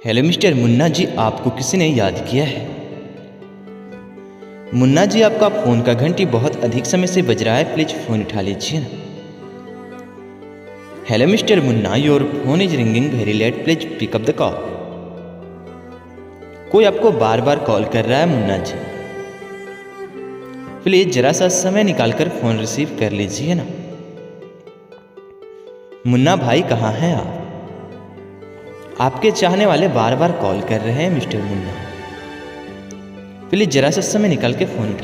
Hello mister Munna ji, आपको किसी ने याद किया है? मुन्ना जी, आपका फ़ोन का घंटी बहुत अधिक समय से बज रहा है, प्लीज़ फ़ोन उठा लीजिए ना। Hello mister Munna, your phone is ringing very late, please pick up the call. कोई आपको बार बार कॉल कर रहा है मुन्ना जी, प्लीज़ ज़रा सा समय निकाल कर फ़ोन रिसीव कर लीजिए ना। मुन्ना भाई, कहाँ हैं आप? आपके चाहने वाले बार बार कॉल कर रहे हैं मिस्टर मुन्ना, प्लीज़ ज़रा सा समय निकाल के फ़ोन उठा